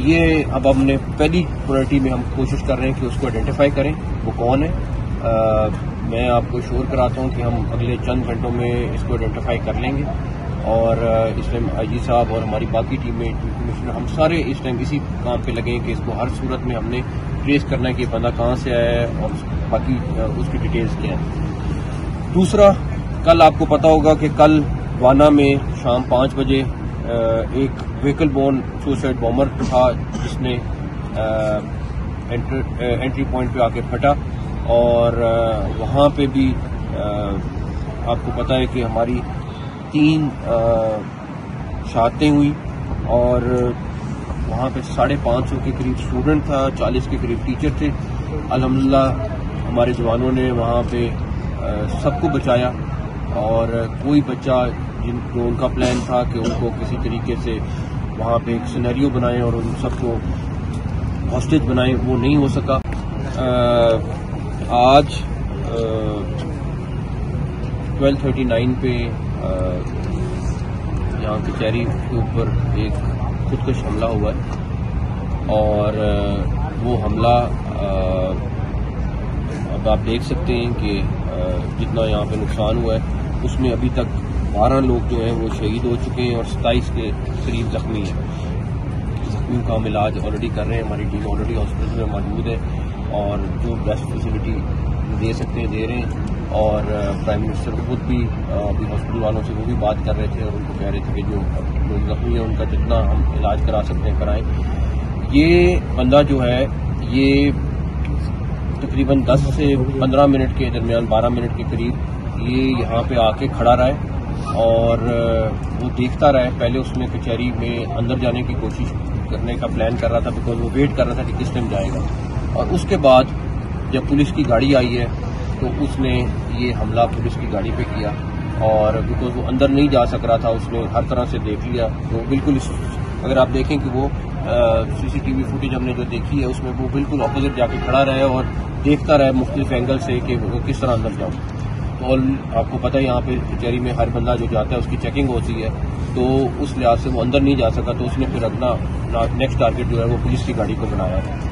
ये अब हमने पहली प्रायोरिटी में हम कोशिश कर रहे हैं कि उसको आइडेंटिफाई करें वो कौन है। मैं आपको श्योर कराता हूं कि हम अगले चंद घंटों में इसको आइडेंटिफाई कर लेंगे और इस टाइम आईजी साहब और हमारी बाकी टीमें कमिश्नर हम सारे इस टाइम इसी काम पे लगे हैं कि इसको हर सूरत में हमने ट्रेस करना है कि बंदा कहाँ से आया है और बाकी उसकी डिटेल्स क्या है। दूसरा, कल आपको पता होगा कि कल वाना में शाम 5 बजे एक व्हीकल बोर्न सुसाइड बॉम्बर था जिसने एंट्री पॉइंट पे आके फटा और वहाँ पे भी आपको पता है कि हमारी 3 शहादतें हुई और वहाँ पे 550 के करीब स्टूडेंट था, 40 के करीब टीचर थे। अल्हम्दुलिल्लाह हमारे जवानों ने वहाँ पे सबको बचाया और कोई बच्चा जो उनका प्लान था कि उनको किसी तरीके से वहाँ पे एक सिनेरियो बनाएं और उन सबको हॉस्टेज बनाएं, वो नहीं हो सका। आज 12:39 पे यहाँ कचहरी के ऊपर एक खुदकुश हमला हुआ है और वो हमला अब आप देख सकते हैं कि जितना यहाँ पे नुकसान हुआ है उसमें अभी तक 12 लोग जो हैं वो शहीद हो चुके हैं और 27 के करीब जख्मी हैं। जख्मियों का हम इलाज ऑलरेडी कर रहे हैं, हमारी टीम ऑलरेडी हॉस्पिटल में मौजूद है और जो बेस्ट फैसिलिटी दे सकते हैं दे रहे हैं। और प्राइम मिनिस्टर खुद भी अभी हॉस्पिटल वालों से वो भी बात कर रहे थे और उनको कह रहे थे कि जो लोग जख्मी हैं उनका जितना हम इलाज करा सकते हैं कराएं। ये बंदा जो है ये तकरीबन 10 से 15 मिनट के दरमियान 12 मिनट के करीब ये यहाँ पे आके खड़ा रहा है और वो देखता रहा है। पहले उसमें कचहरी में अंदर जाने की कोशिश करने का प्लान कर रहा था बिकॉज वो वेट कर रहा था कि किस टाइम जाएगा और उसके बाद जब पुलिस की गाड़ी आई है तो उसने ये हमला पुलिस की गाड़ी पे किया और बिकॉज वो अंदर नहीं जा सक रहा था उसने हर तरह से देख लिया। तो बिल्कुल अगर आप देखें कि वो सीसीटीवी फुटेज हमने जो देखी है उसमें वो बिल्कुल अपोजिट जाके खड़ा रहा है और देखता रहा मुख्तलिफ एंगल से कि वो किस तरह अंदर जाऊँ। तो आपको पता है यहाँ पे कचहरी में हर बंदा जो जाता है उसकी चेकिंग होती है, तो उस लिहाज से वो अंदर नहीं जा सका तो उसने फिर अपना नेक्स्ट टारगेट जो है वो पुलिस की गाड़ी को बनाया है।